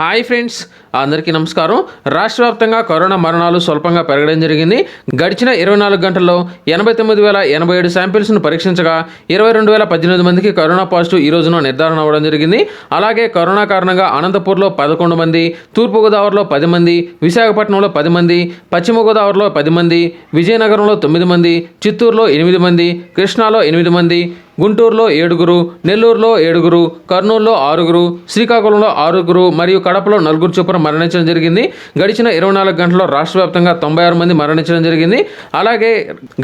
Hi friends, అందరికీ నమస్కారం. రాష్ట్ర వ్యాప్తంగా కరోనా మరణాలు స్వల్పంగా పెరగడం జరిగింది. గడిచిన 24 గంటల్లో 89,087 శాంపిల్స్ను పరీక్షించగా 22,018 మందికి కరోనా పాజిటివ్ ఈ రోజున నిర్ధారణ అవ్వడం జరిగింది. అలాగే కరోనా కారణంగా అనంతపూర్లో 11 మంది, తూర్పుగోదావరిలో 10 మంది, విశాఖపట్నంలో 10 మంది, పశ్చిమ గోదావరిలో 10 మంది, విజయనగరంలో 9 మంది, చిత్తూరులో 8 మంది, కృష్ణాలో 8 మంది, గుంటూరులో 7, నెల్లూరులో 7, కర్నూలులో 6, శ్రీకాకుళంలో 6 మరియు కడపలో 4 చొప్పున మరణించడం జరిగింది. గడిచిన 24 గంటల్లో రాష్ట్ర వ్యాప్తంగా 96 మంది మరణించడం జరిగింది. అలాగే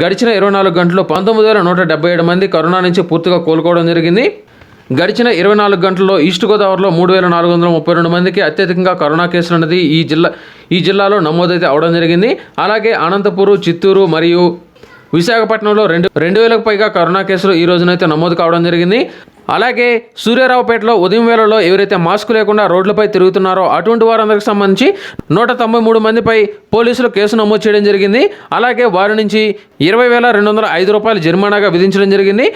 గడిచిన 24 గంటల్లో 19,177 మంది కరోనా నుంచి పూర్తిగా కోలుకోవడం జరిగింది. గడిచిన 24 గంటల్లో ఈస్ట్ గోదావరిలో 3,432 మందికి అత్యధికంగా కరోనా కేసులు అనేది ఈ జిల్లాలో నమోదైతే అవడం జరిగింది. అలాగే అనంతపురం, చిత్తూరు మరియు విశాఖపట్నంలో 2,000కు పైగా కరోనా కేసులు ఈ రోజునైతే నమోదు కావడం జరిగింది. అలాగే సూర్యారావుపేటలో ఉదయం వేళలో ఎవరైతే మాస్క్ లేకుండా రోడ్లపై తిరుగుతున్నారో అటువంటి వారందరికి సంబంధించి 193 మందిపై పోలీసులు కేసు నమోదు చేయడం జరిగింది. అలాగే వారి నుంచి 20,205 రూపాయలు జరిమానాగా విధించడం జరిగింది.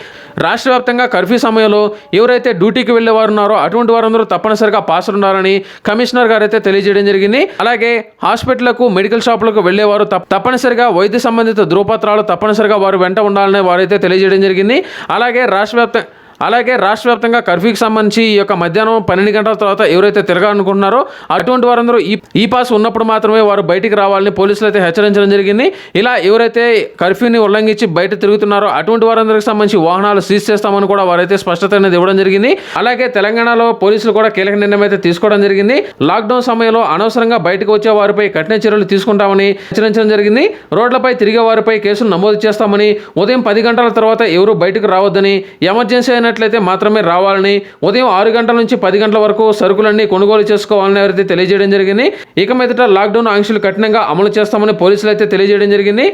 రాష్ట్ర వ్యాప్తంగా కర్ఫ్యూ సమయంలో ఎవరైతే డ్యూటీకి వెళ్ళే వారు ఉన్నారో అటువంటి వారందరూ తప్పనిసరిగా పాస్ ఉండాలని కమిషనర్ గారు అయితే తెలియజేయడం జరిగింది. అలాగే హాస్పిటళ్లకు, మెడికల్ షాపులకు వెళ్ళేవారు తప్పనిసరిగా వైద్య సంబంధిత ధృవపత్రాలు తప్పనిసరిగా వారు వెంట ఉండాలని వారైతే తెలియజేయడం జరిగింది. అలాగే రాష్ట్ర వ్యాప్తంగా కర్ఫ్యూకి సంబంధించి ఈ యొక్క మధ్యాహ్నం 12 గంటల తర్వాత ఎవరైతే తిరగాలనుకుంటున్నారో అటువంటి వారందరూ ఈ పాస్ ఉన్నప్పుడు మాత్రమే వారు బయటికి రావాలని పోలీసులు అయితే హెచ్చరించడం జరిగింది. ఇలా ఎవరైతే కర్ఫ్యూని ఉల్లంఘించి బయట తిరుగుతున్నారో అటువంటి వారందరికి సంబంధించి వాహనాలు సీజ్ చేస్తామని కూడా వారైతే స్పష్టత అనేది ఇవ్వడం జరిగింది. అలాగే తెలంగాణలో పోలీసులు కూడా కీలక నిర్ణయం అయితే తీసుకోవడం జరిగింది. లాక్డౌన్ సమయంలో అనవసరంగా బయటకు వచ్చే వారిపై కఠిన చర్యలు తీసుకుంటామని హెచ్చరించడం జరిగింది. రోడ్లపై తిరిగే వారిపై కేసులు నమోదు చేస్తామని, ఉదయం 10 గంటల తర్వాత ఎవరు బయటకు రావద్దని, ఎమర్జెన్సీ అయినట్లయితే మాత్రమే రావాలని, ఉదయం 6 గంటల నుంచి 10 గంటల వరకు సరుకులన్నీ కొనుగోలు చేసుకోవాలని ఎవరైతే తెలియజేయడం జరిగింది. ఇక మీదట లాక్డౌన్ ఆంక్షలు కఠినంగా అమలు చేస్తామని పోలీసులు అయితే తెలియజేయడం జరిగింది.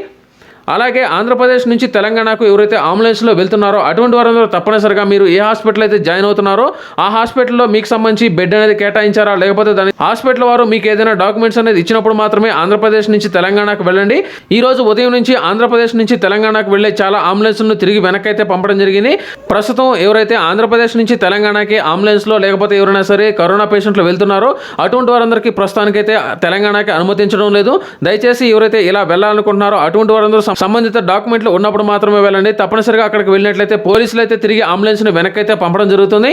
అలాగే ఆంధ్రప్రదేశ్ నుంచి తెలంగాణకు ఎవరైతే అంబులెన్స్లో వెళ్తున్నారో అటువంటి వారందరూ తప్పనిసరిగా మీరు ఏ హాస్పిటల్ అయితే జాయిన్ అవుతున్నారో ఆ హాస్పిటల్లో మీకు సంబంధించి బెడ్ అనేది కేటాయించారా, లేకపోతే దాని హాస్పిటల్ వారు మీకు ఏదైనా డాక్యుమెంట్స్ అనేది ఇచ్చినప్పుడు మాత్రమే ఆంధ్రప్రదేశ్ నుంచి తెలంగాణకు వెళ్ళండి. ఈ రోజు ఉదయం నుంచి ఆంధ్రప్రదేశ్ నుంచి తెలంగాణకు వెళ్ళే చాలా అంబులెన్స్లను తిరిగి వెనక్కి అయితే పంపడం జరిగింది. ప్రస్తుతం ఎవరైతే ఆంధ్రప్రదేశ్ నుంచి తెలంగాణకి అంబులెన్స్లో లేకపోతే ఎవరైనా సరే కరోనా పేషెంట్లు వెళ్తున్నారో అటువంటి వారందరికీ ప్రస్తుతానికైతే తెలంగాణకి అనుమతించడం లేదు. దయచేసి ఎవరైతే ఇలా వెళ్ళాలనుకుంటున్నారో అటువంటి వారందరూ సంబంధిత డాక్యుమెంట్లు ఉన్నప్పుడు మాత్రమే వెళ్ళండి. తప్పనిసరిగా అక్కడికి వెళ్ళినట్లయితే పోలీసులు అయితే తిరిగి అంబులెన్స్ని వెనక్కి అయితే పంపడం జరుగుతుంది.